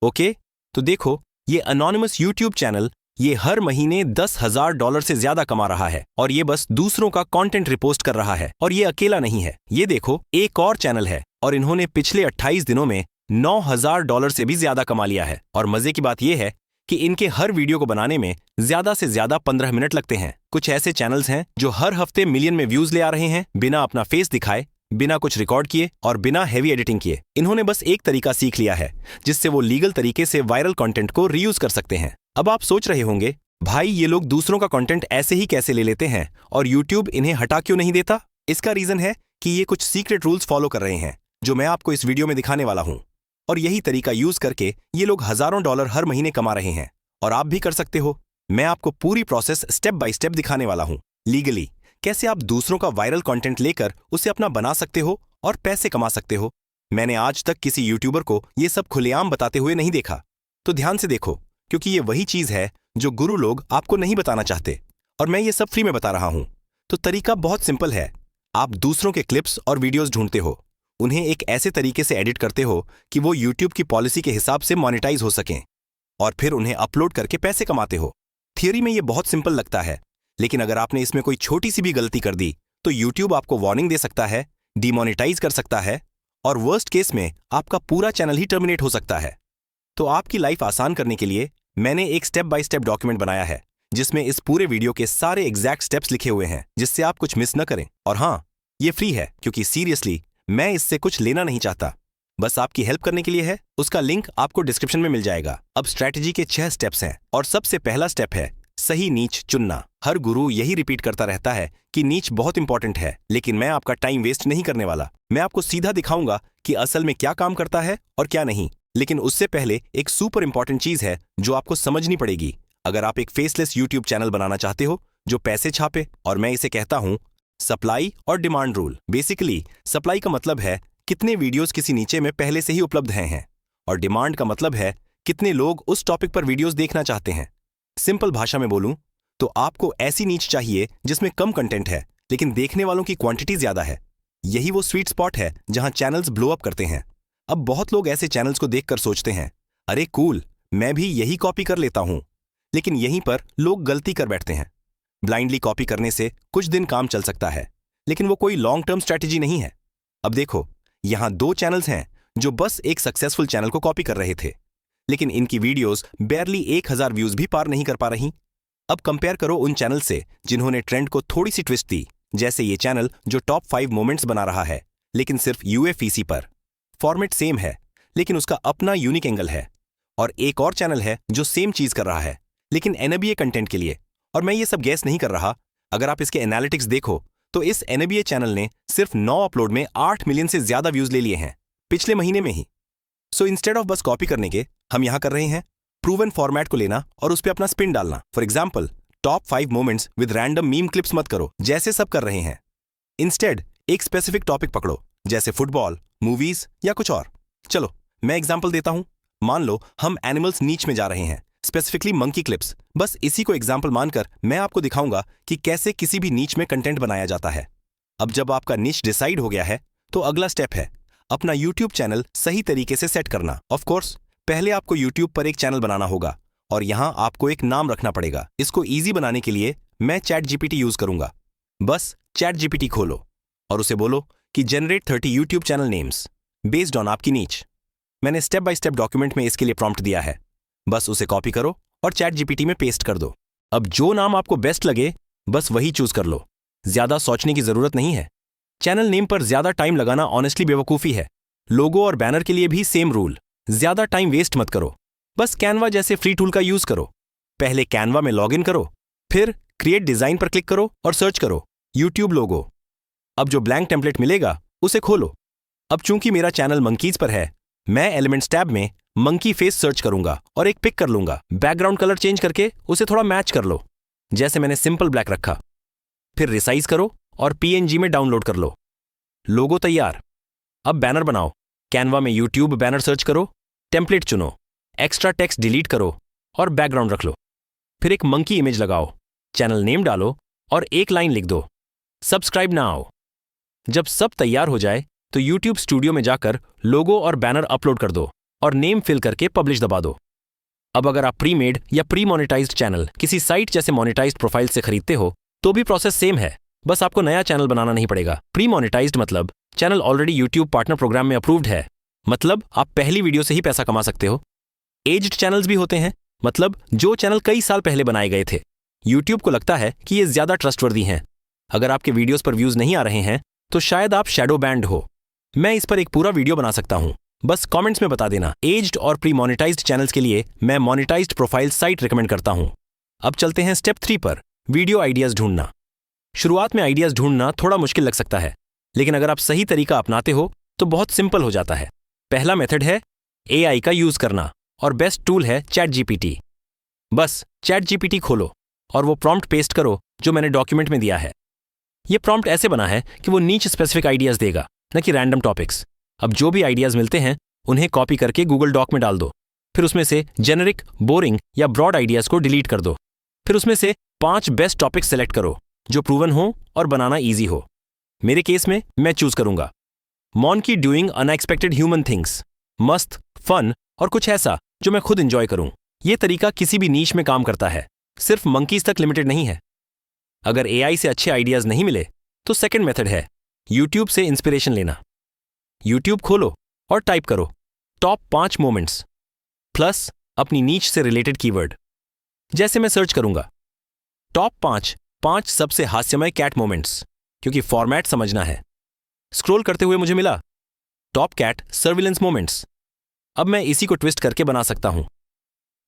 Okay, तो देखो, ये अनोनिमस यूट्यूब चैनल ये हर महीने $10,000 से ज्यादा कमा रहा है और ये बस दूसरों का कंटेंट रिपोस्ट कर रहा है। और ये अकेला नहीं है, ये देखो एक और चैनल है और इन्होंने पिछले 28 दिनों में $9,000 से भी ज्यादा कमा लिया है। और मजे की बात यह है कि इनके हर वीडियो को बनाने में ज्यादा से ज्यादा 15 मिनट लगते हैं। कुछ ऐसे चैनल्स हैं जो हर हफ्ते मिलियन में व्यूज ले आ रहे हैं, बिना अपना फेस दिखाए, बिना कुछ रिकॉर्ड किए और बिना हेवी एडिटिंग किए। इन्होंने बस एक तरीका सीख लिया है जिससे वो लीगल तरीके से वायरल कंटेंट को रीयूज कर सकते हैं। अब आप सोच रहे होंगे, भाई ये लोग दूसरों का कंटेंट ऐसे ही कैसे ले लेते हैं और यूट्यूब इन्हें हटा क्यों नहीं देता? इसका रीजन है कि ये कुछ सीक्रेट रूल्स फॉलो कर रहे हैं जो मैं आपको इस वीडियो में दिखाने वाला हूं। और यही तरीका यूज करके ये लोग हजारों डॉलर हर महीने कमा रहे हैं और आप भी कर सकते हो। मैं आपको पूरी प्रोसेस स्टेप बाय स्टेप दिखाने वाला हूं। लीगली कैसे आप दूसरों का वायरल कंटेंट लेकर उसे अपना बना सकते हो और पैसे कमा सकते हो। मैंने आज तक किसी यूट्यूबर को ये सब खुलेआम बताते हुए नहीं देखा। तो ध्यान से देखो, क्योंकि ये वही चीज है जो गुरु लोग आपको नहीं बताना चाहते और मैं ये सब फ्री में बता रहा हूं। तो तरीका बहुत सिंपल है। आप दूसरों के क्लिप्स और वीडियोस ढूंढते हो, उन्हें एक ऐसे तरीके से एडिट करते हो कि वो यूट्यूब की पॉलिसी के हिसाब से मोनेटाइज हो सकें और फिर उन्हें अपलोड करके पैसे कमाते हो। थियरी में ये बहुत सिंपल लगता है, लेकिन अगर आपने इसमें कोई छोटी सी भी गलती कर दी तो यूट्यूब आपको वार्निंग दे सकता है, डिमोनेटाइज कर सकता है और वर्स्ट केस में आपका पूरा चैनल ही टर्मिनेट हो सकता है। तो आपकी लाइफ आसान करने के लिए मैंने एक स्टेप बाय स्टेप डॉक्यूमेंट बनाया है जिसमें इस पूरे वीडियो के सारे एग्जैक्ट स्टेप्स लिखे हुए हैं जिससे आप कुछ मिस न करें। और हाँ, ये फ्री है क्योंकि सीरियसली मैं इससे कुछ लेना नहीं चाहता, बस आपकी हेल्प करने के लिए है। उसका लिंक आपको डिस्क्रिप्शन में मिल जाएगा। अब स्ट्रैटेजी के 6 स्टेप्स हैं और सबसे पहला स्टेप है सही नीच चुनना। हर गुरु यही रिपीट करता रहता है कि नीच बहुत इंपॉर्टेंट है, लेकिन मैं आपका टाइम वेस्ट नहीं करने वाला। मैं आपको सीधा दिखाऊंगा कि असल में क्या काम करता है और क्या नहीं। लेकिन उससे पहले एक सुपर इंपॉर्टेंट चीज है जो आपको समझनी पड़ेगी अगर आप एक फेसलेस यूट्यूब चैनल बनाना चाहते हो जो पैसे छापे। और मैं इसे कहता हूं सप्लाई और डिमांड रूल। बेसिकली सप्लाई का मतलब है कितने वीडियोस किसी नीचे में पहले से ही उपलब्ध हैं और डिमांड का मतलब है कितने लोग उस टॉपिक पर वीडियोस देखना चाहते हैं। सिंपल भाषा में बोलूं तो आपको ऐसी नीच चाहिए जिसमें कम कंटेंट है लेकिन देखने वालों की क्वांटिटी ज्यादा है। यही वो स्वीट स्पॉट है जहां चैनल्स ब्लो अप करते हैं। अब बहुत लोग ऐसे चैनल्स को देखकर सोचते हैं, अरे कूल, मैं भी यही कॉपी कर लेता हूं। लेकिन यहीं पर लोग गलती कर बैठते हैं। ब्लाइंडली कॉपी करने से कुछ दिन काम चल सकता है, लेकिन वो कोई लॉन्ग टर्म स्ट्रैटेजी नहीं है। अब देखो, यहां 2 चैनल्स हैं जो बस एक सक्सेसफुल चैनल को कॉपी कर रहे थे, लेकिन इनकी वीडियोस बेयरली 1000 व्यूज भी पार नहीं कर पा रही। अब कंपेयर करो उन चैनल से जिन्होंने ट्रेंड को थोड़ी सी ट्विस्ट दी, जैसे ये चैनल जो टॉप 5 मोमेंट्स बना रहा है लेकिन सिर्फ यूएफईसी पर। फॉर्मेट सेम है लेकिन उसका अपना यूनिक एंगल है। और एक और चैनल है जो सेम चीज कर रहा है लेकिन एनबीए कंटेंट के लिए। और मैं ये सब गैस नहीं कर रहा, अगर आप इसके एनालिटिक्स देखो तो इस एनबीए चैनल ने सिर्फ 9 अपलोड में 8 मिलियन से ज्यादा व्यूज ले लिए हैं पिछले महीने में ही। सो इंस्टेड ऑफ बस कॉपी करने के, हम यहां कर रहे हैं प्रूवन फॉर्मेट को लेना और उस पर अपना स्पिन डालना। For example, top 5 moments with random meme clips मत करो जैसे सब कर रहे हैं। इंस्टेड एक स्पेसिफिक टॉपिक पकड़ो, जैसे फुटबॉल, मूवीज या कुछ और। चलो मैं एग्जाम्पल देता हूं। मान लो हम एनिमल्स नीच में जा रहे हैं, स्पेसिफिकली मंकी क्लिप्स। बस इसी को एग्जाम्पल मानकर मैं आपको दिखाऊंगा कि कैसे किसी भी नीच में कंटेंट बनाया जाता है। अब जब आपका नीच डिसाइड हो गया है तो अगला स्टेप है अपना यूट्यूब चैनल सही तरीके से सेट करना। ऑफ कोर्स पहले आपको यूट्यूब पर एक चैनल बनाना होगा और यहां आपको एक नाम रखना पड़ेगा। इसको इजी बनाने के लिए मैं चैट जीपीटी यूज करूंगा। बस चैट जीपीटी खोलो और उसे बोलो कि generate 30 YouTube channel names based on आपकी नीच। मैंने स्टेप बाय स्टेप डॉक्यूमेंट में इसके लिए प्रॉम्प्ट दिया है, बस उसे कॉपी करो और चैट जीपीटी में पेस्ट कर दो। अब जो नाम आपको बेस्ट लगे बस वही चूज कर लो, ज्यादा सोचने की जरूरत नहीं है। चैनल नेम पर ज्यादा टाइम लगाना ऑनेस्टली बेवकूफी है। लोगो और बैनर के लिए भी सेम रूल, ज्यादा टाइम वेस्ट मत करो। बस कैनवा जैसे फ्री टूल का यूज करो। पहले कैनवा में लॉग इन करो, फिर क्रिएट डिजाइन पर क्लिक करो और सर्च करो यूट्यूब लोगो। अब जो ब्लैंक टेम्पलेट मिलेगा उसे खोलो। अब चूंकि मेरा चैनल मंकीज पर है, मैं एलिमेंट्स टैब में मंकी फेस सर्च करूंगा और एक पिक कर लूंगा। बैकग्राउंड कलर चेंज करके उसे थोड़ा मैच कर लो, जैसे मैंने सिंपल ब्लैक रखा। फिर रिसाइज करो और पीएनजी में डाउनलोड कर लो। लोगो तैयार। अब बैनर बनाओ। कैनवा में यूट्यूब बैनर सर्च करो, टेम्पलेट चुनो, एक्स्ट्रा टेक्स्ट डिलीट करो और बैकग्राउंड रख लो। फिर एक मंकी इमेज लगाओ, चैनल नेम डालो और एक लाइन लिख दो, सब्सक्राइब नाउ। जब सब तैयार हो जाए तो यूट्यूब स्टूडियो में जाकर लोगो और बैनर अपलोड कर दो। और नेम फिल करके पब्लिश दबा दो। अब अगर आप प्री मेड या प्री मोनेटाइज्ड चैनल किसी साइट जैसे मोनेटाइज्ड प्रोफाइल से खरीदते हो तो भी प्रोसेस सेम है, बस आपको नया चैनल बनाना नहीं पड़ेगा। प्री मोनेटाइज्ड मतलब channel already YouTube partner program में अप्रूव्ड है, मतलब आप पहली वीडियो से ही पैसा कमा सकते हो। एज्ड चैनल्स भी होते हैं, मतलब जो चैनल कई साल पहले बनाए गए थे, यूट्यूब को लगता है कि ये ज्यादा ट्रस्टवर्दी हैं। अगर आपके वीडियोस पर व्यूज नहीं आ रहे हैं तो शायद आप शैडो बैंड हो। मैं इस पर एक पूरा वीडियो बना सकता हूं, बस कमेंट्स में बता देना। एज्ड और प्री मोनेटाइज्ड चैनल्स के लिए मैं मोनेटाइज्ड प्रोफाइल साइट रिकमेंड करता हूं। अब चलते हैं स्टेप 3 पर, वीडियो आइडियाज ढूंढना। शुरुआत में आइडियाज ढूंढना थोड़ा मुश्किल लग सकता है, लेकिन अगर आप सही तरीका अपनाते हो तो बहुत सिंपल हो जाता है। पहला मेथड है AI का यूज करना और बेस्ट टूल है ChatGPT। बस ChatGPT खोलो और वो प्रॉम्प्ट पेस्ट करो जो मैंने डॉक्यूमेंट में दिया है। ये प्रॉम्प्ट ऐसे बना है कि वो नीच स्पेसिफिक आइडियाज देगा, न कि रैंडम टॉपिक्स। अब जो भी आइडियाज मिलते हैं उन्हें कॉपी करके गूगल डॉक में डाल दो। फिर उसमें से जेनेरिक, बोरिंग या ब्रॉड आइडियाज को डिलीट कर दो। फिर उसमें से 5 बेस्ट टॉपिक्स सेलेक्ट करो जो प्रूवन हो और बनाना ईजी हो। मेरे केस में मैं चूज करूंगा monkey doing unexpected human things, मस्त, फन और कुछ ऐसा जो मैं खुद एंजॉय करूं। यह तरीका किसी भी नीश में काम करता है, सिर्फ मंकीज तक लिमिटेड नहीं है। अगर AI से अच्छे आइडियाज नहीं मिले तो सेकंड मेथड है YouTube से इंस्पिरेशन लेना। YouTube खोलो और टाइप करो टॉप 5 मोमेंट्स प्लस अपनी नीच से रिलेटेड कीवर्ड। जैसे मैं सर्च करूंगा टॉप 5 सबसे हास्यमय कैट मोमेंट्स, क्योंकि फॉर्मेट समझना है। स्क्रॉल करते हुए मुझे मिला टॉप कैट सर्विलेंस मोमेंट्स। अब मैं इसी को ट्विस्ट करके बना सकता हूं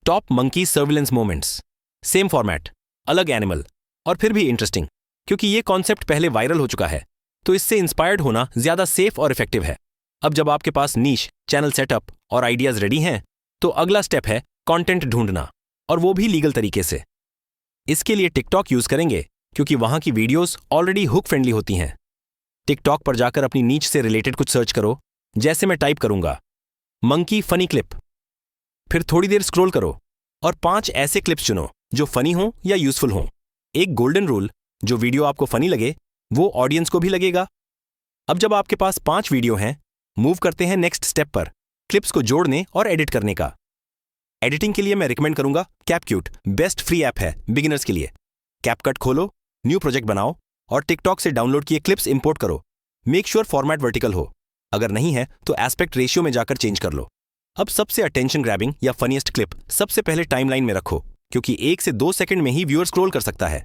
top monkey surveillance moments. Same format, अलग एनिमल और फिर भी इंटरेस्टिंग, क्योंकि ये कॉन्सेप्ट पहले वायरल हो चुका है, तो इससे इंस्पायर्ड होना ज्यादा सेफ और इफेक्टिव है। अब जब आपके पास नीश, चैनल सेटअप और आइडियाज रेडी हैं, तो अगला स्टेप है कंटेंट ढूंढना, और वो भी लीगल तरीके से। इसके लिए टिकटॉक यूज करेंगे, क्योंकि वहां की वीडियोस ऑलरेडी हुक फ्रेंडली होती हैं। टिकटॉक पर जाकर अपनी नीच से रिलेटेड कुछ सर्च करो। जैसे मैं टाइप करूंगा मंकी फनी क्लिप। फिर थोड़ी देर स्क्रॉल करो और 5 ऐसे क्लिप्स चुनो जो फनी हो या यूजफुल हो। एक गोल्डन रूल, जो वीडियो आपको फनी लगे वो ऑडियंस को भी लगेगा। अब जब आपके पास 5 वीडियो हैं, मूव करते हैं नेक्स्ट स्टेप पर, क्लिप्स को जोड़ने और एडिट करने का। एडिटिंग के लिए मैं रिकमेंड करूंगा कैपक्यूट, बेस्ट फ्री ऐप है बिगिनर्स के लिए। कैपकट खोलो, न्यू प्रोजेक्ट बनाओ और टिकटॉक से डाउनलोड किए क्लिप्स इंपोर्ट करो। मेक श्योर फॉर्मेट वर्टिकल हो, अगर नहीं है तो एस्पेक्ट रेशियो में जाकर चेंज कर लो। अब सबसे अटेंशन ग्रैबिंग या फनीएस्ट क्लिप सबसे पहले टाइमलाइन में रखो, क्योंकि 1 से 2 सेकंड में ही व्यूअर स्क्रॉल कर सकता है।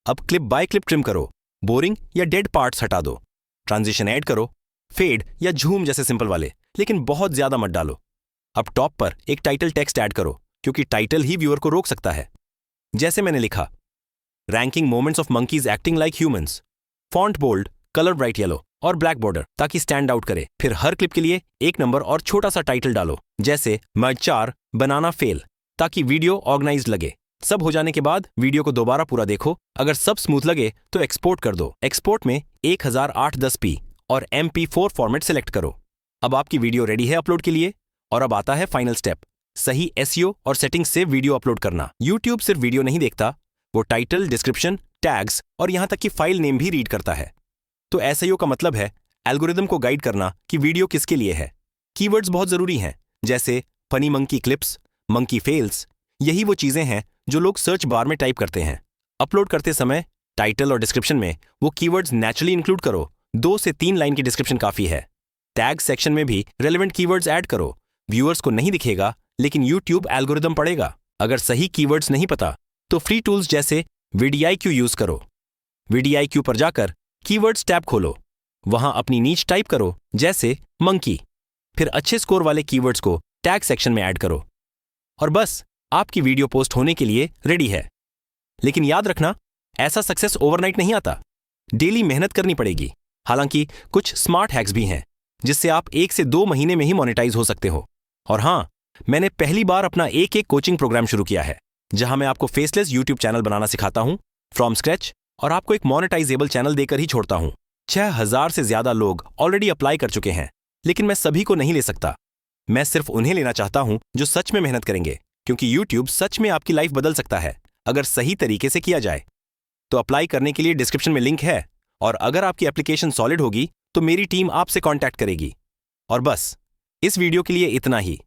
अब क्लिप बाय क्लिप ट्रिम करो, बोरिंग या डेड पार्ट्स हटा दो। ट्रांजिशन ऐड करो, फेड या झूम जैसे सिंपल वाले, लेकिन बहुत ज्यादा मत डालो। अब टॉप पर एक टाइटल टेक्स्ट ऐड करो, क्योंकि टाइटल ही व्यूअर को रोक सकता है। जैसे मैंने लिखा ranking moments of monkeys acting like humans, font bold, colour bright yellow और ब्लैक बॉर्डर, ताकि स्टैंड आउट करे। फिर हर क्लिप के लिए 1 नंबर और छोटा सा टाइटल डालो, जैसे मर्ज 4 बनाना फेल, ताकि वीडियो ऑर्गेनाइज्ड लगे। सब हो जाने के बाद वीडियो को दोबारा पूरा देखो। अगर सब स्मूथ लगे तो एक्सपोर्ट कर दो। एक्सपोर्ट में 100810p और MP4 फॉर्मेट सिलेक्ट करो। अब आपकी वीडियो रेडी है अपलोड के लिए। और अब आता है फाइनल स्टेप, सही SEO और सेटिंग्स से वीडियो अपलोड करना। यूट्यूब सिर्फ वीडियो नहीं देखता, वो टाइटल, डिस्क्रिप्शन, टैग्स और यहां तक कि फाइल नेम भी रीड करता है। तो SEO का मतलब है एल्गोरिदम को गाइड करना कि वीडियो किसके लिए है। कीवर्ड्स बहुत जरूरी हैं, जैसे funny monkey clips, monkey fails. यही वो चीजें हैं जो लोग सर्च बार में टाइप करते हैं। अपलोड करते समय टाइटल और डिस्क्रिप्शन में वो कीवर्ड्स नेचुरली इंक्लूड करो। 2 से 3 लाइन की डिस्क्रिप्शन काफी है। टैग सेक्शन में भी रेलेवेंट कीवर्ड्स ऐड करो। व्यूअर्स को नहीं दिखेगा, लेकिन यूट्यूब एल्गोरिदम पढ़ेगा। अगर सही कीवर्ड्स नहीं पता तो फ्री टूल्स जैसे VidIQ यूज करो। VidIQ पर जाकर कीवर्ड्स टैब खोलो, वहां अपनी नीच टाइप करो, जैसे मंकी। फिर अच्छे स्कोर वाले कीवर्ड्स को टैग सेक्शन में ऐड करो और बस आपकी वीडियो पोस्ट होने के लिए रेडी है। लेकिन याद रखना, ऐसा सक्सेस ओवरनाइट नहीं आता, डेली मेहनत करनी पड़ेगी। हालांकि कुछ स्मार्ट हैक्स भी हैं जिससे आप 1 से 2 महीने में ही मोनेटाइज हो सकते हो। और हाँ, मैंने पहली बार अपना एक कोचिंग प्रोग्राम शुरू किया है, जहां मैं आपको फेसलेस यूट्यूब चैनल बनाना सिखाता हूं फ्रॉम स्क्रैच, और आपको एक मोनेटाइजेबल चैनल देकर ही छोड़ता हूं। 6000 से ज्यादा लोग ऑलरेडी अप्लाई कर चुके हैं, लेकिन मैं सभी को नहीं ले सकता। मैं सिर्फ उन्हें लेना चाहता हूं जो सच में मेहनत करेंगे, क्योंकि यूट्यूब सच में आपकी लाइफ बदल सकता है अगर सही तरीके से किया जाए। तो अप्लाई करने के लिए डिस्क्रिप्शन में लिंक है, और अगर आपकी एप्लीकेशन सॉलिड होगी तो मेरी टीम आपसे कांटेक्ट करेगी। और बस इस वीडियो के लिए इतना ही।